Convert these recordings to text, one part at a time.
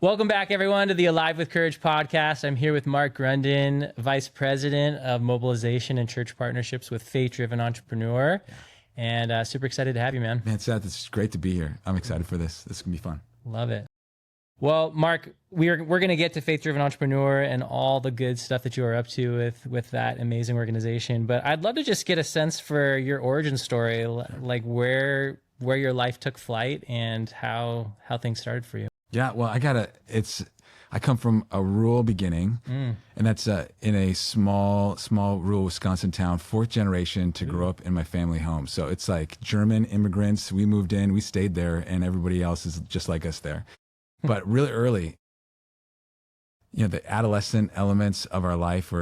Welcome back, everyone, to the Alive with Courage podcast. I'm here with Mark Grundin, Vice President of Mobilization and Church Partnerships with Faith-Driven Entrepreneur. Yeah. And super excited to have you, man. Man, Seth, it's great to be here. I'm excited for this. This is going to be fun. Love it. Well, Mark, we're going to get to Faith-Driven Entrepreneur and all the good stuff that you are up to with that amazing organization. But I'd love to just get a sense for your origin story, like where your life took flight and how things started for you. Yeah, well, I come from a rural beginning, and that's in a small rural Wisconsin town, fourth generation to grow up in my family home. So it's like German immigrants. We moved in, we stayed there, and everybody else is just like us there. But really early, the adolescent elements of our life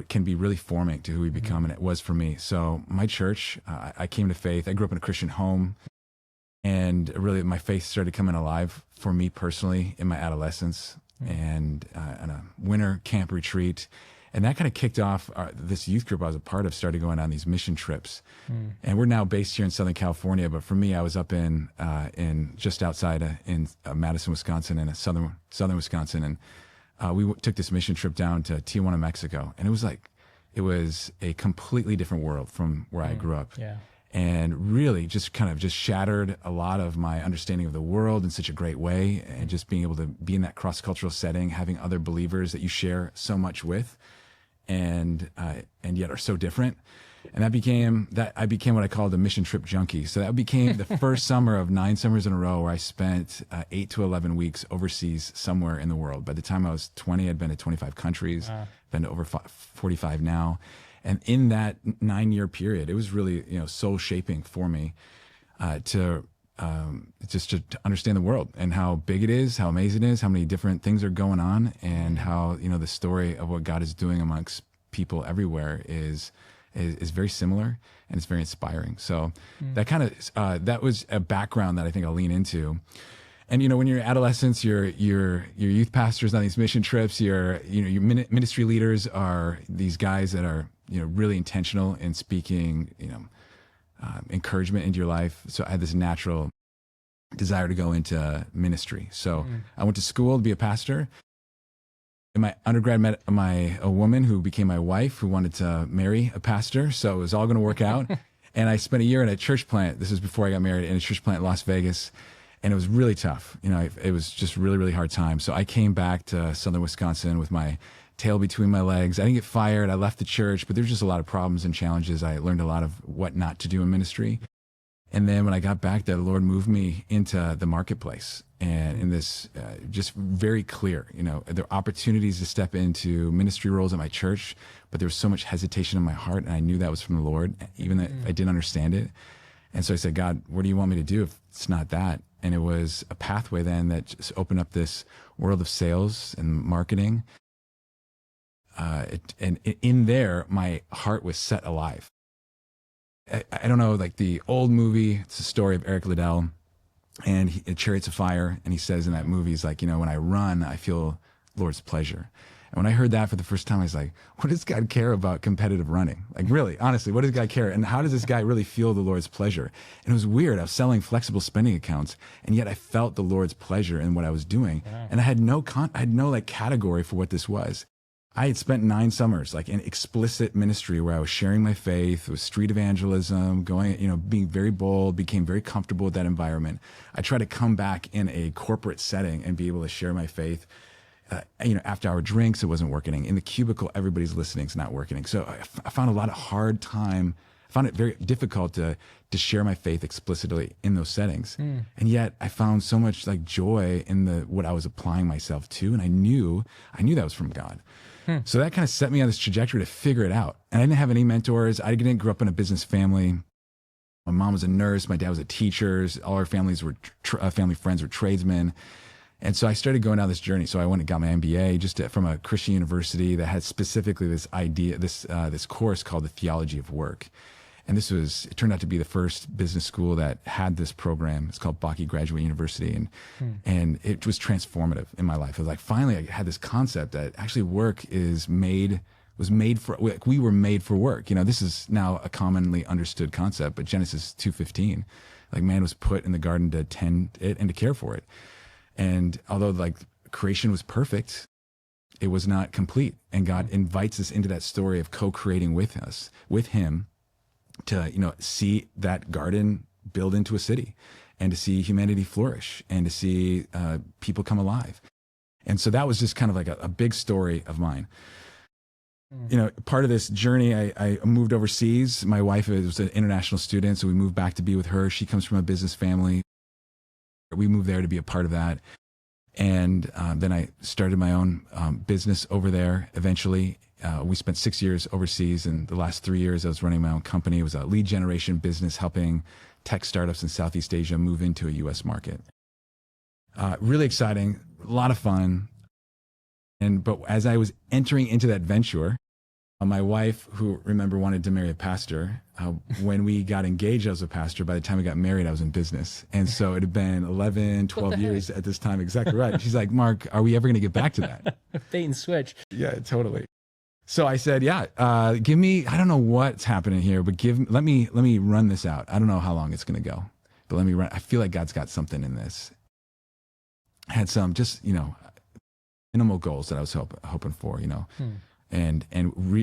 can be really forming to who we become, and it was for me. So my church, I came to faith. I grew up in a Christian home. And really, my faith started coming alive for me personally in my adolescence and on a winter camp retreat. And that kind of kicked off this youth group I was a part of, started going on these mission trips. And we're now based here in Southern California. But for me, I was up in just outside in Madison, Wisconsin, in southern Wisconsin. And we took this mission trip down to Tijuana, Mexico. And it was a completely different world from where I grew up. Yeah. And really just shattered a lot of my understanding of the world in such a great way. And just being able to be in that cross-cultural setting, having other believers that you share so much with and yet are so different. And I became what I called a mission trip junkie. So that became the first summer of 9 summers in a row where I spent 8 to 11 weeks overseas somewhere in the world. By the time I was 20, I'd been to 25 countries, been to over 45 now. And in that 9-year period, it was really, soul shaping for me to understand the world and how big it is, how amazing it is, how many different things are going on, and how, the story of what God is doing amongst people everywhere is very similar, and it's very inspiring. So that was a background that I think I'll lean into. And when you're adolescents, your youth pastors on these mission trips, your ministry leaders are these guys that are really intentional in speaking encouragement into your life. So I had this natural desire to go into ministry. So I went to school to be a pastor. In my undergrad, met a woman who became my wife, who wanted to marry a pastor. So it was all going to work out. And I spent a year in a church plant. This was before I got married, in a church plant in Las Vegas. And it was really tough. It was just really, really hard time. So I came back to Southern Wisconsin with my tail between my legs. I didn't get fired. I left the church, but there was just a lot of problems and challenges. I learned a lot of what not to do in ministry. And then when I got back there, the Lord moved me into the marketplace. And in this, just very clear, there were opportunities to step into ministry roles at my church, but there was so much hesitation in my heart. And I knew that was from the Lord, even though I didn't understand it. And so I said, God, what do you want me to do if it's not that? And it was a pathway then that just opened up this world of sales and marketing. And in there, my heart was set alive. I don't know, like the old movie, it's the story of Eric Liddell and Chariots of Fire. And he says in that movie, he's like, when I run, I feel Lord's pleasure. And when I heard that for the first time, I was like, what does God care about competitive running? Like, really, honestly, what does God care? And how does this guy really feel the Lord's pleasure? And it was weird. I was selling flexible spending accounts, and yet I felt the Lord's pleasure in what I was doing. Yeah. And I had no category for what this was. I had spent 9 summers in explicit ministry where I was sharing my faith, with street evangelism, going, being very bold, became very comfortable with that environment. I tried to come back in a corporate setting and be able to share my faith. After hour drinks, it wasn't working. In the cubicle, everybody's listening, it's not working. So I found a lot of hard time. I found it very difficult to share my faith explicitly in those settings. And yet I found so much joy in what I was applying myself to. And I knew that was from God. So that kind of set me on this trajectory to figure it out. And I didn't have any mentors. I didn't grow up in a business family. My mom was a nurse. My dad was a teacher. All our families were family friends were tradesmen. And so I started going down this journey. So I went and got my MBA from a Christian university that had specifically this idea, this course called the Theology of Work. And it turned out to be the first business school that had this program. It's called Baki Graduate University. And it was transformative in my life. It was like, finally, I had this concept that actually work was made for, we were made for work. This is now a commonly understood concept, but Genesis 2:15, man was put in the garden to tend it and to care for it. And although creation was perfect. It was not complete. And God invites us into that story of co-creating with us, with him, to, see that garden build into a city, and to see humanity flourish, and to see people come alive. And so that was just kind of like a big story of mine. Part of this journey, I moved overseas. My wife was an international student, so we moved back to be with her. She comes from a business family. We moved there to be a part of that. And then I started my own business over there eventually. We spent 6 years overseas, and the last 3 years I was running my own company. It was a lead generation business helping tech startups in Southeast Asia move into a US market. Really exciting, a lot of fun. But as I was entering into that venture, my wife, who remember wanted to marry a pastor, when we got engaged, I was a pastor. By the time we got married, I was in business. And so it had been 11, 12 years at this time. Exactly right. She's like, Mark, are we ever going to get back to that? Bait and switch. Yeah, totally. So I said, yeah, give me, I don't know what's happening here, but let me run this out. I don't know how long it's going to go, but let me run. I feel like God's got something in this. I had some just, minimal goals that I was hoping for, and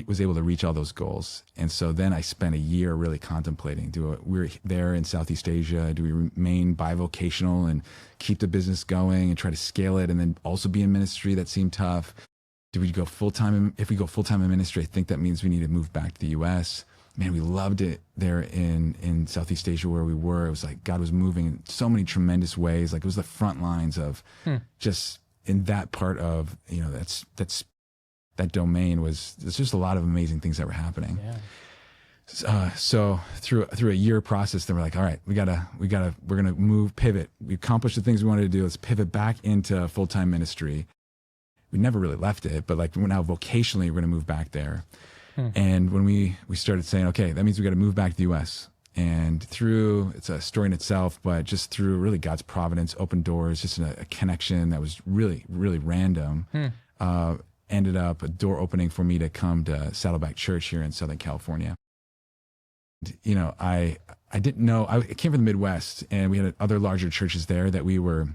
was able to reach all those goals. And so then I spent a year really contemplating, we're there in Southeast Asia, do we remain bivocational and keep the business going and try to scale it, and then also be in ministry? That seemed tough. Do we go full-time? If we go full-time in ministry, I think that means we need to move back to the US. Man, we loved it there in Southeast Asia where we were. It was like God was moving in so many tremendous ways. Like it was the front lines of just in that part of, that domain there's just a lot of amazing things that were happening. Yeah. So through a year process, then we're like, all right, we're gonna pivot. We accomplished the things we wanted to do. Let's pivot back into full-time ministry. We never really left it, but like we're now vocationally, we're gonna move back there. And when we started saying, okay, that means we got to move back to the US. And it's a story in itself, but just through really God's providence, open doors, just a connection that was really, really random, ended up a door opening for me to come to Saddleback Church here in Southern California. I didn't know, I came from the Midwest, and we had other larger churches there that we were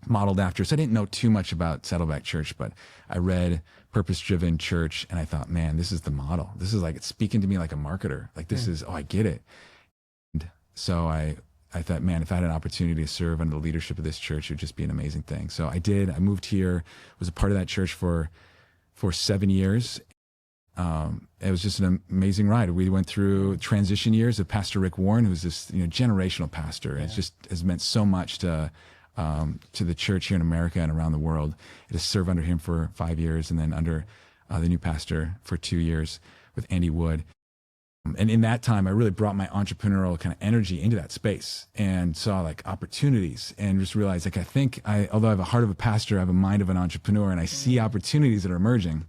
modeled after. So I didn't know too much about Saddleback Church, but I read Purpose-Driven Church, and I thought, man, this is the model. This is like, it's speaking to me like a marketer. Like this is, I get it. And so I thought, man, if I had an opportunity to serve under the leadership of this church, it would just be an amazing thing. So I did. I moved here, was a part of that church for 7 years. It was just an amazing ride. We went through transition years of Pastor Rick Warren, who's this generational pastor. Yeah. It just has meant so much to the church here in America and around the world. To serve under him for 5 years, and then under the new pastor for 2 years with Andy Wood. And in that time, I really brought my entrepreneurial kind of energy into that space and saw like opportunities, and just realized like, although I have a heart of a pastor, I have a mind of an entrepreneur, and I see opportunities that are emerging.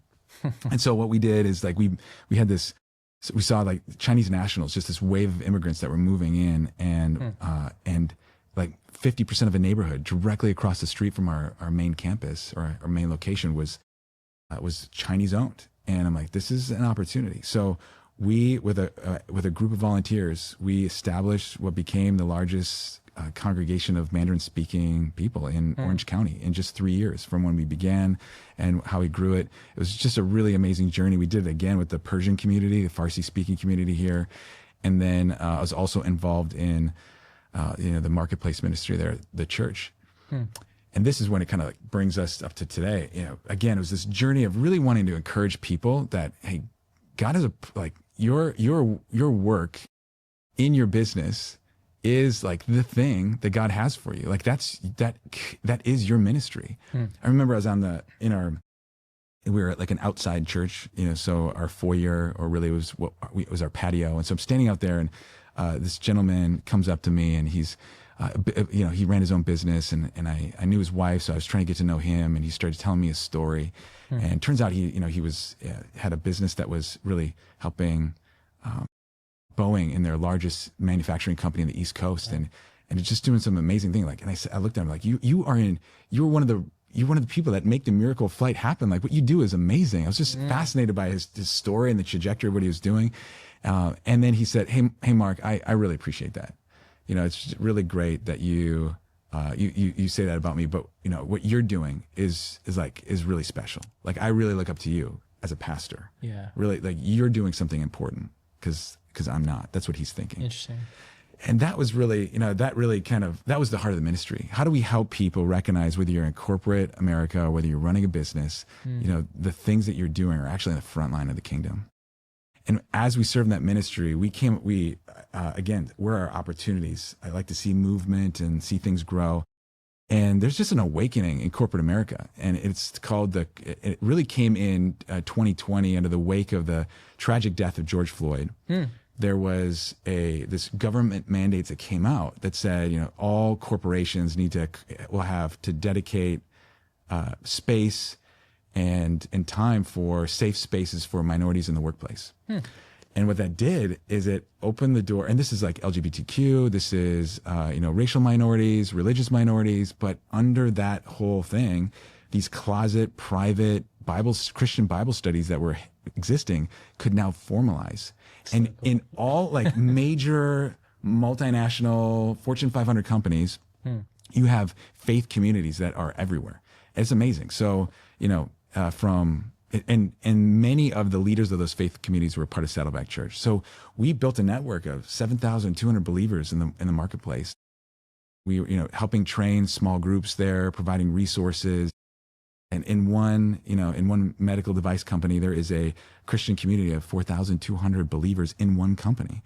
And so what we did is like, we had this, so we saw like Chinese nationals, just this wave of immigrants that were moving in, and like 50% of a neighborhood directly across the street from our main campus, or our main location, was Chinese owned. And I'm like, this is an opportunity. So we, with a group of volunteers, we established what became the largest congregation of Mandarin speaking people in Orange County in just 3 years from when we began and how we grew it. It was just a really amazing journey. We did it again with the Persian community, the Farsi speaking community here. And then I was also involved in the marketplace ministry there, the church. And this is when it kind of like brings us up to today. Again, it was this journey of really wanting to encourage people that, hey, God is your work in your business is like the thing that God has for you. Like that is your ministry. I remember I was we were at like an outside church, so our foyer, or really it was our patio. And so I'm standing out there, and this gentleman comes up to me, and he's, he ran his own business, and I knew his wife, so I was trying to get to know him, and he started telling me his story. And it turns out he had a business that was really helping Boeing in their largest manufacturing company in the East Coast, and it's just doing some amazing thing. Like, and I looked at him like, you're one of the people that make the miracle flight happen. Like, what you do is amazing. I was just fascinated by his story and the trajectory of what he was doing. And then he said, hey, Mark, I really appreciate that. It's really great that you you say that about me, but what you're doing is really special. Like, I really look up to you as a pastor. Yeah. Really, like, you're doing something important because I'm not. That's what he's thinking. Interesting. And that was really, that was the heart of the ministry. How do we help people recognize, whether you're in corporate America or whether you're running a business, the things that you're doing are actually in the front line of the kingdom. And as we serve in that ministry, again, where are our opportunities? I like to see movement and see things grow. And there's just an awakening in corporate America. And it's called it really came in 2020 under the wake of the tragic death of George Floyd. There was this government mandates that came out that said, all corporations will have to dedicate space and time for safe spaces for minorities in the workplace. And what that did is it opened the door, and this is like LGBTQ, this is racial minorities, religious minorities, but under that whole thing, these closet, private Christian Bible studies that were existing could now formalize. And in all like major multinational Fortune 500 companies, you have faith communities that are everywhere. It's amazing. So, and many of the leaders of those faith communities were part of Saddleback Church. So we built a network of 7,200 believers in the marketplace. We were, helping train small groups there, providing resources. And in one medical device company, there is a Christian community of 4,200 believers in one company.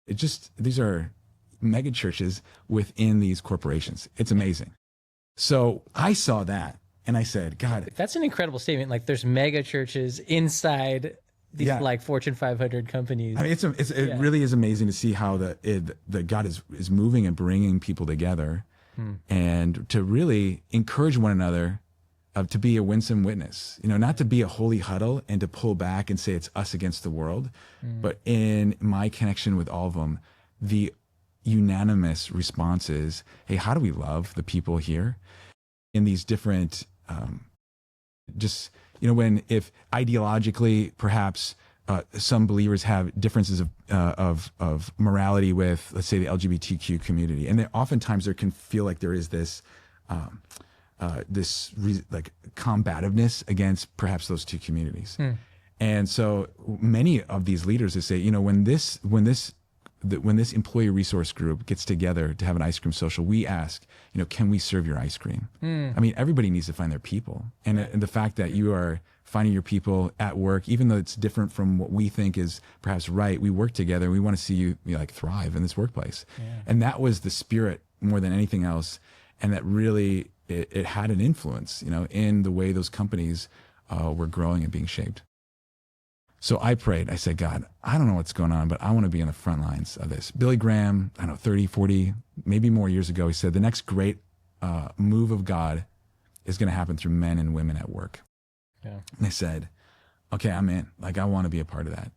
These are mega churches within these corporations. It's amazing. So I saw that and I said, God, that's an incredible statement. Like, there's mega churches inside these like Fortune 500 companies. I mean, it really is amazing to see how the God is moving and bringing people together and to really encourage one another. To be a winsome witness, not to be a holy huddle and to pull back and say it's us against the world, but in my connection with all of them, the unanimous response is, hey, how do we love the people here in these different, if ideologically perhaps some believers have differences of morality with, let's say, the LGBTQ community, and oftentimes there can feel like there is this. Combativeness against perhaps those two communities. And so many of these leaders, they say, when this employee resource group gets together to have an ice cream social, we ask, can we serve your ice cream? I mean, everybody needs to find their people. And the fact that you are finding your people at work, even though it's different from what we think is perhaps right, we work together. We want to see you thrive in this workplace. And that was the spirit more than anything else. And that really, it had an influence, in the way those companies were growing and being shaped. So I prayed. I said, God, I don't know what's going on, but I want to be on the front lines of this. Billy Graham, 30, 40, maybe more years ago, he said, the next great move of God is going to happen through men and women at work. Yeah. And I said, okay, I'm in. I want to be a part of that.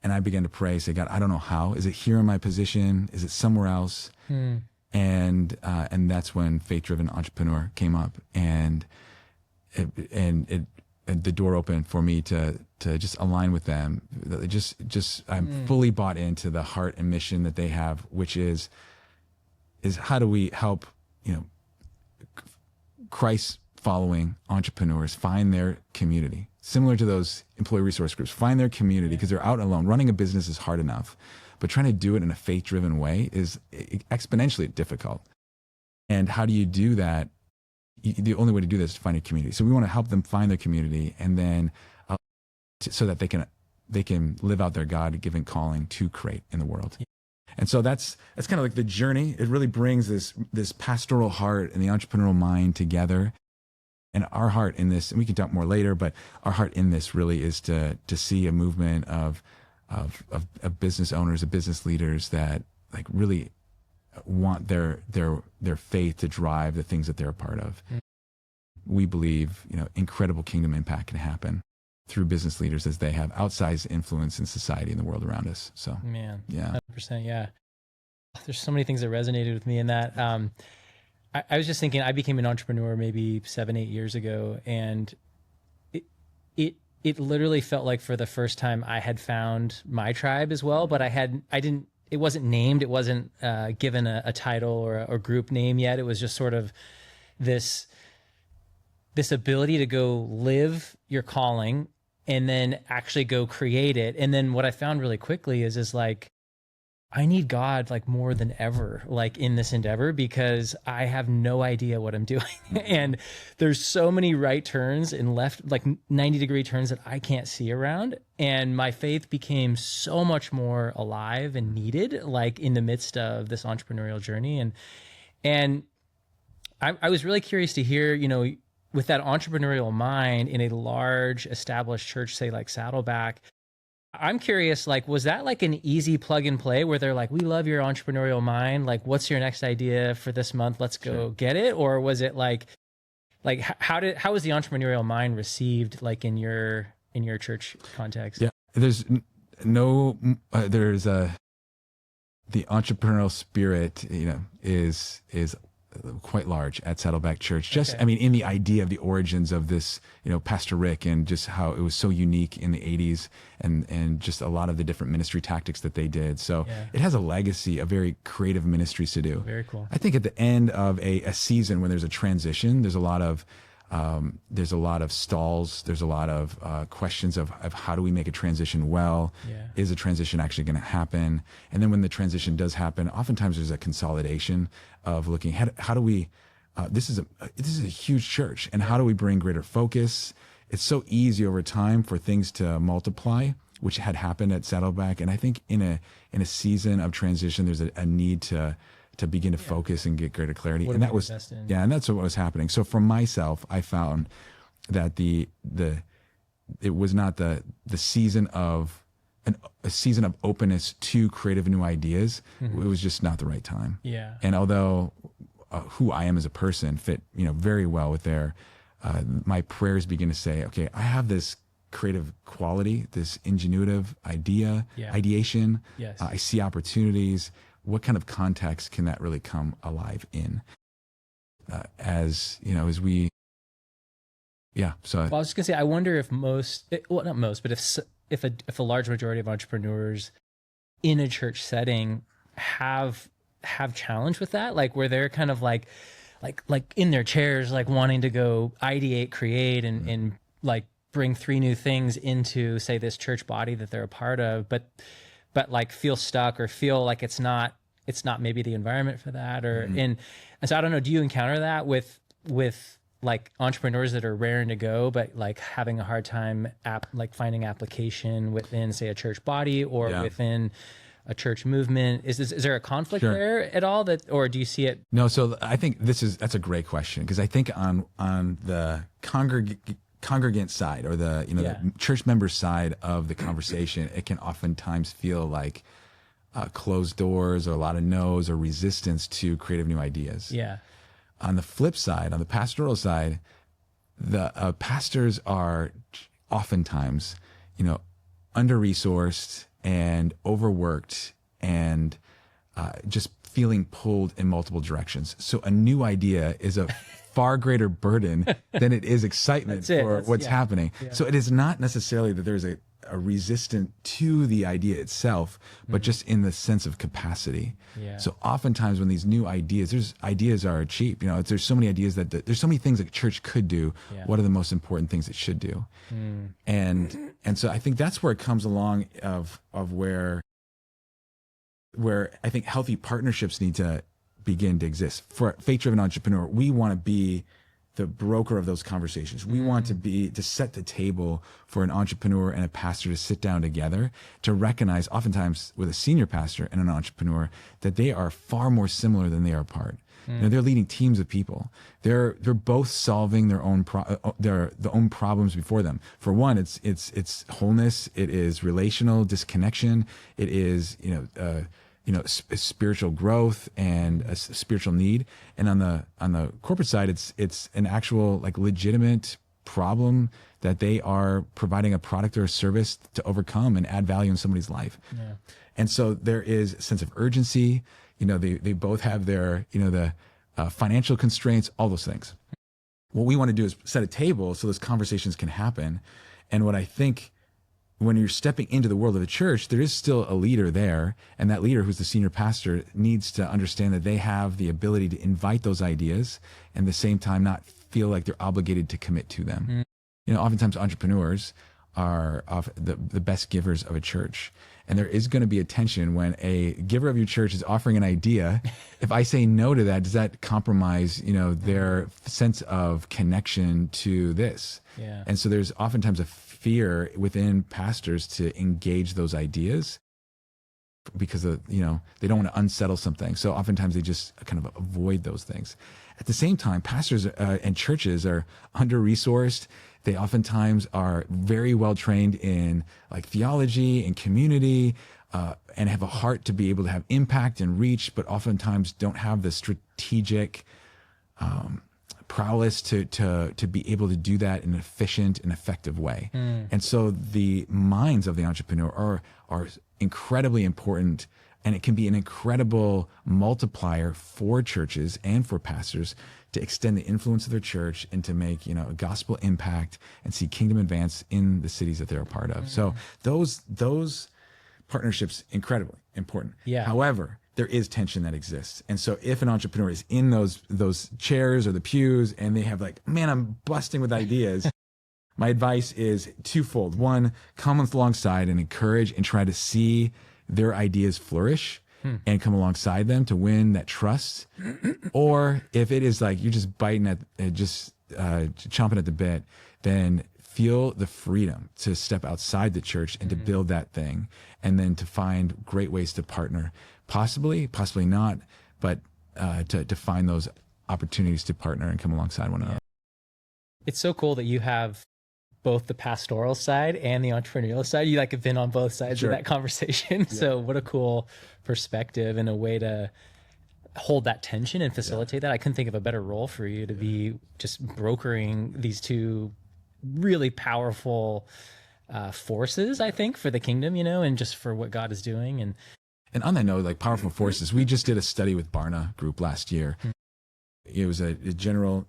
And I began to pray, say, God, I don't know how. Is it here in my position? Is it somewhere else? And that's when Faith-Driven Entrepreneur came up, and the door opened for me to just align with them. I'm fully bought into the heart and mission that they have, which is how do we help Christ following entrepreneurs find their community, similar to those employee resource groups, find their community, because they're out alone. Running a business is hard enough, but trying to do it in a faith-driven way is exponentially difficult. And how do you do that? The only way to do this is to find a community. So we want to help them find their community, and then so that they can live out their God-given calling to create in the world. And so that's kind of like the journey. It really brings this pastoral heart and the entrepreneurial mind together. And our heart in this, and we can talk more later, but our heart in this really is to see a movement of business owners, of business leaders that really want their faith to drive the things that they're a part of. We believe, incredible kingdom impact can happen through business leaders as they have outsized influence in society and the world around us. So, man, yeah, 100%. Yeah. There's so many things that resonated with me in that. I was just thinking, I became an entrepreneur maybe 7-8 years ago, and it literally felt like for the first time I had found my tribe as well, but I named, it wasn't given a title or a group name yet. It was just sort of this ability to go live your calling and then actually go create it. And then what I found really quickly is like, I need God like more than ever, like in this endeavor, because I have no idea what I'm doing. And there's so many right turns and left, like 90-degree turns that I can't see around. And my faith became so much more alive and needed, like in the midst of this entrepreneurial journey. And I was really curious to hear, you know, with that entrepreneurial mind in a large established church, say like Saddleback, I'm curious, like, was that like an easy plug and play where they're like, we love your entrepreneurial mind. Like, what's your next idea for this month? Let's go get it. Or was it like how was the entrepreneurial mind received like in your church context? Yeah, there's the entrepreneurial spirit, you know, is quite large at Saddleback Church. Just, Okay. I mean, in the idea of the origins of this, you know, Pastor Rick, and just how it was so unique in the 80s, and just a lot of the different ministry tactics that they did. So it has a legacy of very creative ministries to do. Very cool. I think at the end of a season when there's a transition, there's a lot of stalls. There's a lot of questions of how do we make a transition well? Yeah. Is a transition actually going to happen? And then when the transition does happen, oftentimes there's a consolidation of looking, how do we, this is a huge church, and how do we bring greater focus? It's so easy over time for things to multiply, which had happened at Saddleback. And I think in a season of transition, there's a need to begin to focus and get greater clarity. And that was, and that's what was happening. So for myself, I found that it was not the season of a season of openness to creative new ideas. It was just not the right time. Yeah. And although who I am as a person fit, you know, very well with my prayers begin to say, okay, I have this creative quality, this ingenuitive ideation. Yes. I see opportunities. What kind of context can that really come alive in? As you know, so Well, I was just gonna say, I wonder if not most, but if a large majority of entrepreneurs in a church setting have challenge with that, like where they're kind of like in their chairs, like wanting to go ideate, create, and like bring 3 new things into, say, this church body that they're a part of, but like feel stuck or feel like it's not maybe the environment for that, or and so I don't know, do you encounter that with like entrepreneurs that are raring to go but like having a hard time finding application within, say, a church body or within a church movement? Is there a conflict there at all, or do you see it? No, so I think that's a great question, because I think on the congregant side, or the church member side of the conversation, it can oftentimes feel like closed doors, or a lot of no's, or resistance to creative new ideas. Yeah. On the flip side, on the pastoral side, the pastors are oftentimes, you know, under-resourced and overworked, and just feeling pulled in multiple directions. So a new idea is a far greater burden than it is excitement for what's happening. Yeah. So it is not necessarily that there's a resistance to the idea itself, but just in the sense of capacity. Yeah. So oftentimes when these new ideas are cheap. You know, there's so many ideas there's so many things that church could do. Yeah. What are the most important things it should do? And so I think that's where it comes along of where I think healthy partnerships need to begin to exist. For a faith-driven entrepreneur, we want to be the broker of those conversations. We want to set the table for an entrepreneur and a pastor to sit down together, to recognize, oftentimes with a senior pastor and an entrepreneur, that they are far more similar than they are apart. You know, they're leading teams of people. They're both solving their own problems before them. For one, it's wholeness. It is relational disconnection. It is spiritual growth and a spiritual need. And on the corporate side, it's an actual like legitimate problem that they are providing a product or a service to overcome and add value in somebody's life. Yeah. And so there is a sense of urgency. You know, they both have their, the financial constraints, all those things. What we want to do is set a table so those conversations can happen. And what I think when you're stepping into the world of the church, there is still a leader there. And that leader, who's the senior pastor, needs to understand that they have the ability to invite those ideas and at the same time not feel like they're obligated to commit to them. Oftentimes entrepreneurs are the best givers of a church. And there is going to be a tension when a giver of your church is offering an idea. If I say no to that, does that compromise, their sense of connection to this? Yeah. And so there's oftentimes a fear within pastors to engage those ideas because they don't want to unsettle something. So oftentimes they just kind of avoid those things. At the same time, pastors and churches are under-resourced. They oftentimes are very well trained in like theology and community, and have a heart to be able to have impact and reach, but oftentimes don't have the strategic prowess to be able to do that in an efficient and effective way. And so the minds of the entrepreneur are incredibly important, and it can be an incredible multiplier for churches and for pastors to extend the influence of their church and to make, a gospel impact and see kingdom advance in the cities that they're a part of. So those partnerships, incredibly important. Yeah. However, there is tension that exists. And so if an entrepreneur is in those chairs or the pews and they have like, man, I'm busting with ideas, my advice is twofold. One, come alongside and encourage and try to see their ideas flourish and come alongside them to win that trust. Or if it is like you're just biting at, chomping at the bit, then feel the freedom to step outside the church and to build that thing, and then to find great ways to partner, possibly not, but to find those opportunities to partner and come alongside one another. It's so cool that you have both the pastoral side and the entrepreneurial side. You have been on both sides of that conversation. Yeah. So what a cool perspective and a way to hold that tension and facilitate that. I couldn't think of a better role for you to be just brokering these two really powerful forces, I think, for the kingdom, and just for what God is doing. And on that note, like powerful forces, we just did a study with Barna group last year. It was a general,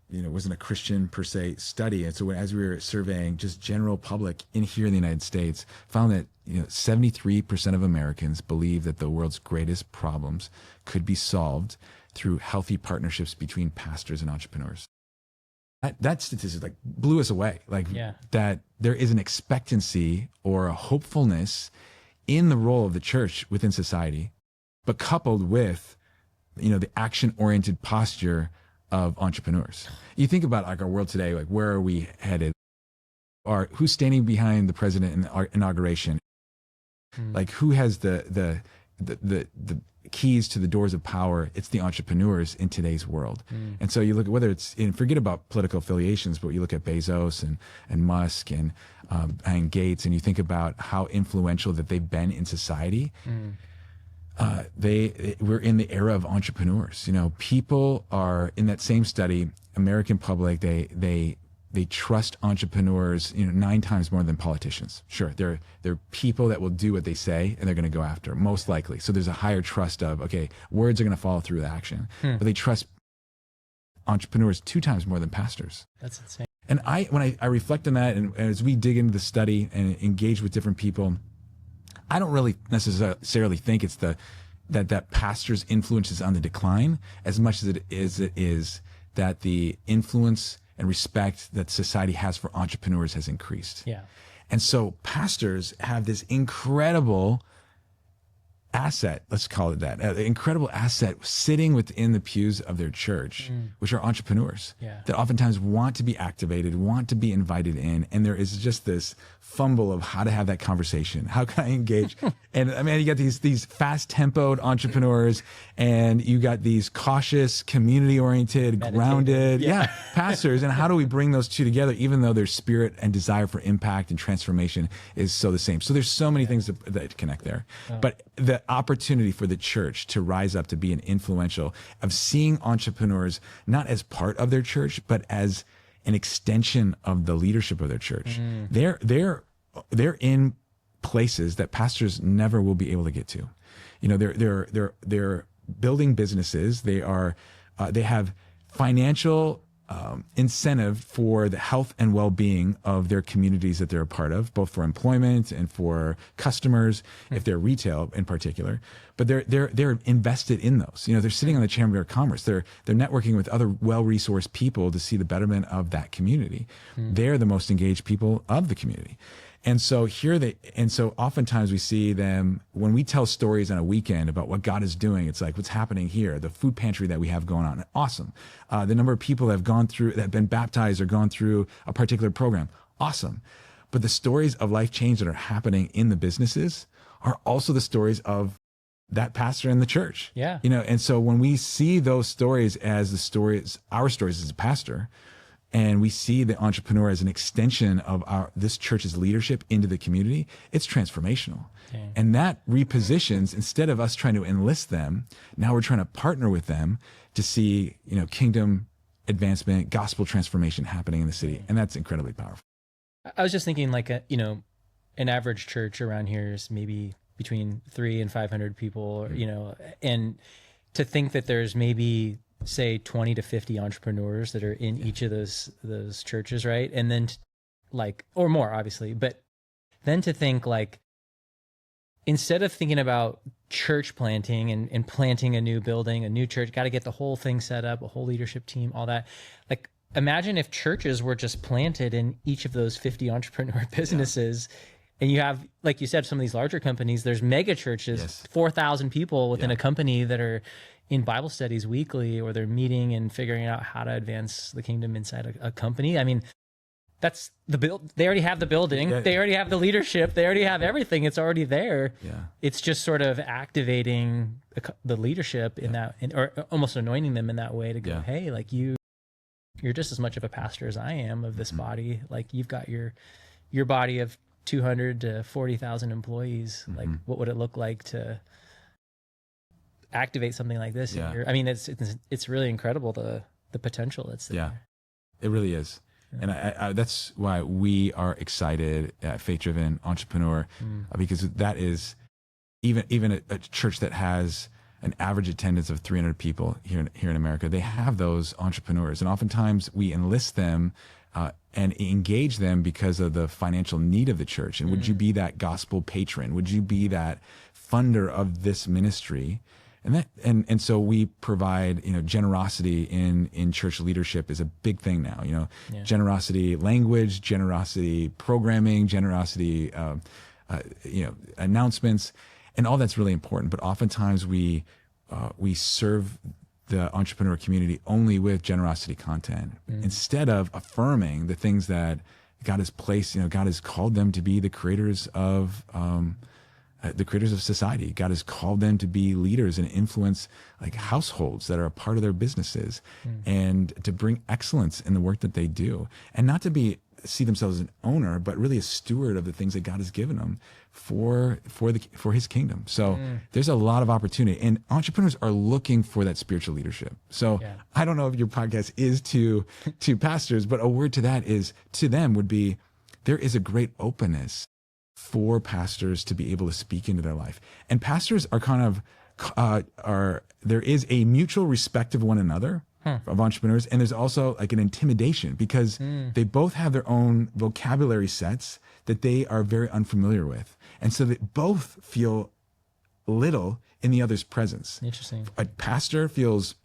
it wasn't a Christian per se study. And so as we were surveying just general public in here in the United States, found that 73% of Americans believe that the world's greatest problems could be solved through healthy partnerships between pastors and entrepreneurs. That statistic blew us away. That there is an expectancy or a hopefulness in the role of the church within society, but coupled with the action-oriented posture of entrepreneurs. You think about our world today, where are we headed? Or who's standing behind the president in the inauguration? Who has the keys to the doors of power? It's the entrepreneurs in today's world. And so you look at whether it's, and forget about political affiliations, but you look at Bezos and Musk and Gates, and you think about how influential that they've been in society. We're in the era of entrepreneurs. People are in that same study, American public, they trust entrepreneurs, 9 times more than politicians. Sure, they're people that will do what they say and they're going to go after, most likely. So there's a higher trust of, okay, words are going to follow through with action. But they trust entrepreneurs 2 times more than pastors. That's insane. And when I reflect on that, and as we dig into the study and engage with different people, I don't really necessarily think it's that pastor's influence is on the decline as much as it is that the influence and respect that society has for entrepreneurs has increased. Yeah. And so pastors have this incredible asset, let's call it that, an incredible asset sitting within the pews of their church, which are entrepreneurs that oftentimes want to be activated, want to be invited in. And there is just this fumble of how to have that conversation. How can I engage? And I mean, you got these fast tempoed entrepreneurs, and you got these cautious, community oriented, grounded, pastors. And how do we bring those two together, even though their spirit and desire for impact and transformation is so the same? So there's so many things that connect there. But the opportunity for the church to rise up to be an influential, of seeing entrepreneurs not as part of their church, but as an extension of the leadership of their church. They're in places that pastors never will be able to get to. They're building businesses. They have financial incentive for the health and well-being of their communities that they're a part of, both for employment and for customers, if they're retail in particular. But they're invested in those. They're sitting on the Chamber of Commerce. They're networking with other well-resourced people to see the betterment of that community. They're the most engaged people of the community. And so oftentimes we see them when we tell stories on a weekend about what God is doing. It's like what's happening here, the food pantry that we have going on. Awesome. The number of people that have been baptized or gone through a particular program. Awesome. But the stories of life change that are happening in the businesses are also the stories of that pastor in the church. Yeah. And so when we see those stories as our stories as a pastor, and we see the entrepreneur as an extension of this church's leadership into the community, it's transformational. Okay. And that repositions, instead of us trying to enlist them, now we're trying to partner with them to see, kingdom advancement, gospel transformation happening in the city. And that's incredibly powerful. I was just thinking like, an average church around here is maybe between 300 and 500 people, and to think that there's maybe say 20 to 50 entrepreneurs that are in each of those churches, right? And then or more obviously, but then to think like, instead of thinking about church planting and planting a new building, a new church, got to get the whole thing set up, a whole leadership team, all that. Like, imagine if churches were just planted in each of those 50 entrepreneur businesses. Yeah. And you have, like you said, some of these larger companies, there's mega churches, yes. 4,000 people within a company that are in Bible studies weekly, or they're meeting and figuring out how to advance the kingdom inside a company. I mean, that's the build. They already have the building. Yeah. They already have the leadership. They already have everything. It's already there. Yeah. It's just sort of activating the leadership in that, or almost anointing them in that way to go, hey, like you're just as much of a pastor as I am of this body. Like, you've got your body of 200 to 40,000 employees. Like, what would it look like to activate something like this? Yeah. I mean, it's really incredible, the potential that's there. Yeah, it really is. And I that's why we are excited at Faith Driven Entrepreneur, because that is even a church that has an average attendance of 300 people here in America. They have those entrepreneurs, and oftentimes we enlist them and engage them because of the financial need of the church. And would you be that gospel patron? Would you be that funder of this ministry? And so we provide, generosity in church leadership is a big thing now. Generosity language, generosity programming, generosity, announcements, and all that's really important. But oftentimes we serve the entrepreneur community only with generosity content instead of affirming the things that God has placed. God has called them to be the creators of society. God has called them to be leaders and influence like households that are a part of their businesses, and to bring excellence in the work that they do, and not to see themselves as an owner, but really a steward of the things that God has given them for His kingdom. So there's a lot of opportunity, and entrepreneurs are looking for that spiritual leadership. So I don't know if your podcast is to pastors, but a word to that is to them would be, there is a great openness for pastors to be able to speak into their life. And pastors are kind of, there is a mutual respect of one another of entrepreneurs. And there's also like an intimidation, because they both have their own vocabulary sets that they are very unfamiliar with. And so they both feel little in the other's presence. Interesting. A pastor feels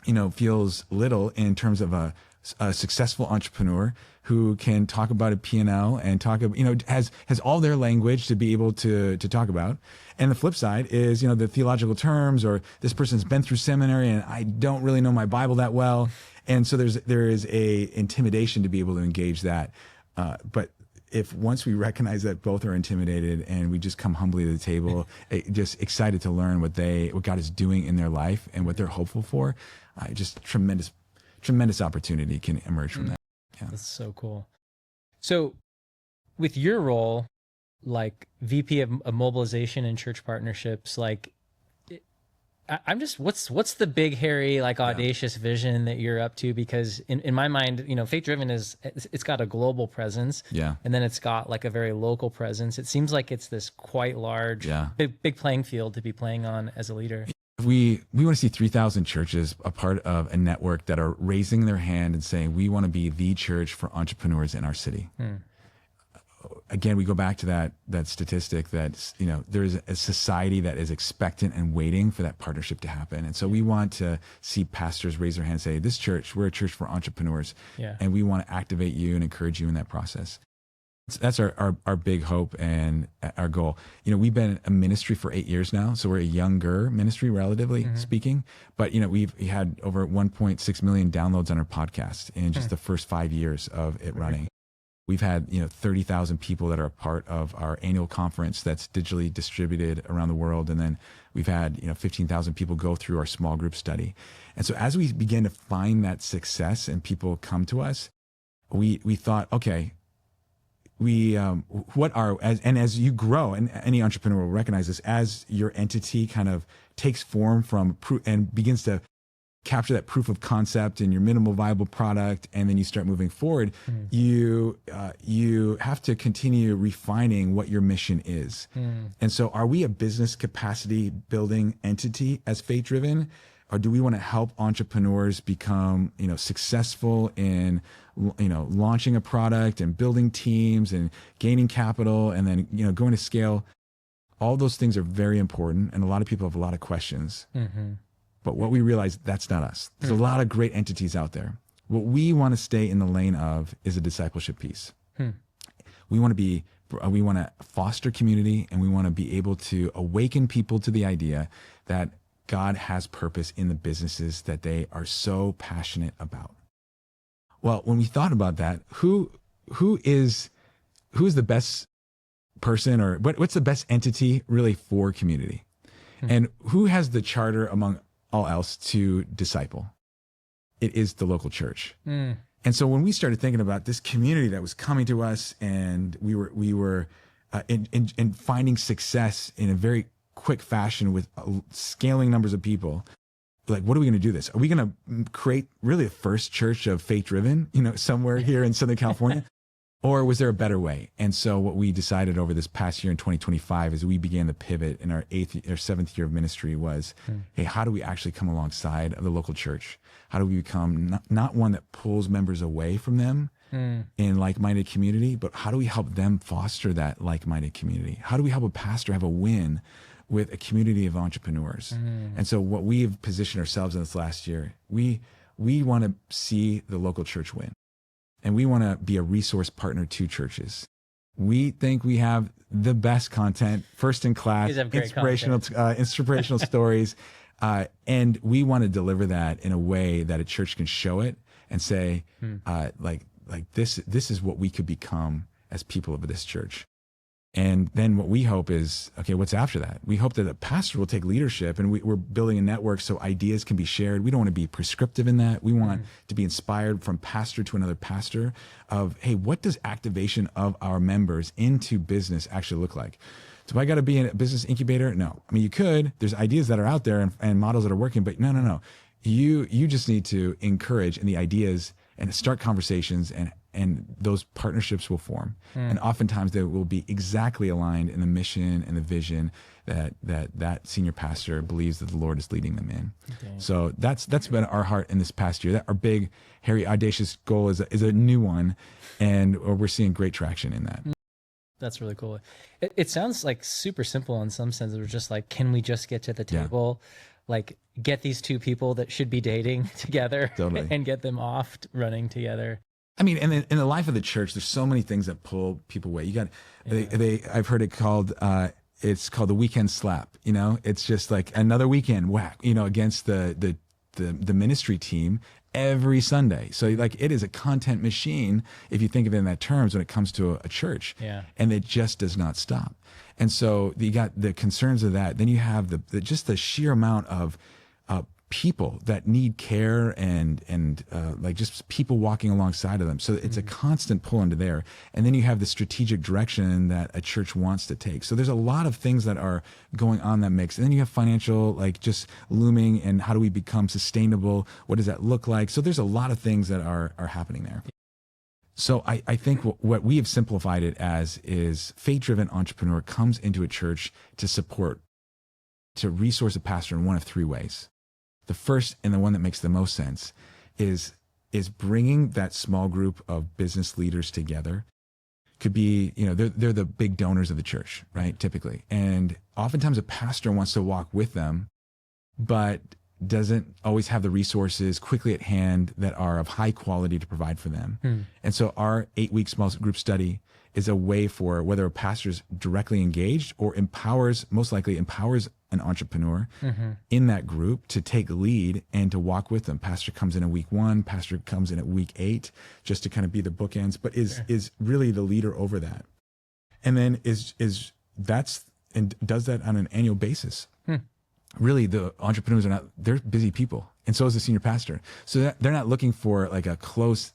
little in terms of a successful entrepreneur who can talk about a P&L and has all their language to be able to talk about. And the flip side is, the theological terms, or this person's been through seminary and I don't really know my Bible that well. And so there is a intimidation to be able to engage that. But if once we recognize that both are intimidated and we just come humbly to the table, just excited to learn what God is doing in their life and what they're hopeful for, just tremendous opportunity can emerge from that. Yeah. That's so cool. So with your role, like VP of Mobilization and Church Partnerships, like I'm just, what's the big, hairy, like audacious vision that you're up to? Because in my mind, Faith Driven it's got a global presence, and then it's got like a very local presence. It seems like it's this quite large, big playing field to be playing on as a leader. We want to see 3,000 churches a part of a network that are raising their hand and saying, we want to be the church for entrepreneurs in our city. Again, we go back to that statistic that, there's a society that is expectant and waiting for that partnership to happen. And so we want to see pastors raise their hand and say, this church, we're a church for entrepreneurs. Yeah. And we want to activate you and encourage you in that process. That's our big hope and our goal. We've been a ministry for 8 years now, so we're a younger ministry, relatively speaking. But we've had over 1.6 million downloads on our podcast in just the first 5 years of it running. We've had 30,000 people that are a part of our annual conference that's digitally distributed around the world, and then we've had 15,000 people go through our small group study. And so as we begin to find that success and people come to us, we thought, okay. As you grow, and any entrepreneur will recognize this, as your entity kind of takes form and begins to capture that proof of concept in your minimal viable product, and then you start moving forward, you have to continue refining what your mission is. And so are we a business capacity building entity as Faith Driven? Or do we want to help entrepreneurs become, successful in, launching a product and building teams and gaining capital and then, going to scale? All those things are very important. And a lot of people have a lot of questions. But what we realize, that's not us. There's a lot of great entities out there. What we want to stay in the lane of is a discipleship piece. We want to foster community, and we want to be able to awaken people to the idea that God has purpose in the businesses that they are so passionate about. Well, when we thought about that, who is the best person, or what's the best entity really for community? And who has the charter among all else to disciple? It is the local church. And so when we started thinking about this community that was coming to us, and we were in finding success in a very quick fashion with scaling numbers of people, like, what are we going to do this? Are we going to create really the first church of Faith Driven, somewhere here in Southern California? Or was there a better way? And so what we decided over this past year in 2025, as we began the pivot in our 7th year of ministry, was, hey, how do we actually come alongside of the local church? How do we become not one that pulls members away from them in like-minded community, but how do we help them foster that like-minded community? How do we help a pastor have a win with a community of entrepreneurs? And so what we've positioned ourselves in this last year, we want to see the local church win. And we want to be a resource partner to churches. We think we have the best content, first in class, inspirational stories. And we want to deliver that in a way that a church can show it and say, this is what we could become as people of this church. And then what we hope is, okay, what's after that? We hope that a pastor will take leadership, and we're building a network so ideas can be shared. We don't want to be prescriptive in that. We want to be inspired from pastor to another pastor of, hey, what does activation of our members into business actually look like? So if I got to be in a business incubator? No. I mean, you could. There's ideas that are out there and models that are working, but no. You just need to encourage the ideas and start conversations, and those partnerships will form. And oftentimes they will be exactly aligned in the mission and the vision that senior pastor believes that the Lord is leading them in. Okay. So that's been our heart in this past year. Our big, hairy, audacious goal is a new one, and we're seeing great traction in that. That's really cool. It sounds like super simple in some sense. It was just like, can we just get to the table? Yeah. Like, get these two people that should be dating together and get them off running together. I mean, and in the life of the church, there's so many things that pull people away. You got, I've heard it called, it's called the weekend slap. It's just like another weekend whack, against the ministry team every Sunday. So like, it is a content machine, if you think of it in that terms, when it comes to a church. Yeah. And it just does not stop. And so you got the concerns of that. Then you have the sheer amount of people that need care and like just people walking alongside of them. So it's a constant pull into there. And then you have the strategic direction that a church wants to take. So there's a lot of things that are going on that mix. And then you have financial, like just looming, and how do we become sustainable? What does that look like? So there's a lot of things that are happening there. So I think what we have simplified it as is faith-driven entrepreneur comes into a church to support to resource a pastor in one of three ways. The first, and the one that makes the most sense, is bringing that small group of business leaders together. Could be, they're the big donors of the church, right? Typically. And oftentimes a pastor wants to walk with them, but doesn't always have the resources quickly at hand that are of high quality to provide for them. And so our 8-week small group study is a way for whether a pastor's directly engaged or most likely empowers an entrepreneur in that group to take lead and to walk with them. Pastor comes in at week 1, pastor comes in at week 8, just to kind of be the bookends, but is really the leader over that. And then does that on an annual basis. Really, the entrepreneurs they're busy people. And so is the senior pastor. So they're not looking for like a close,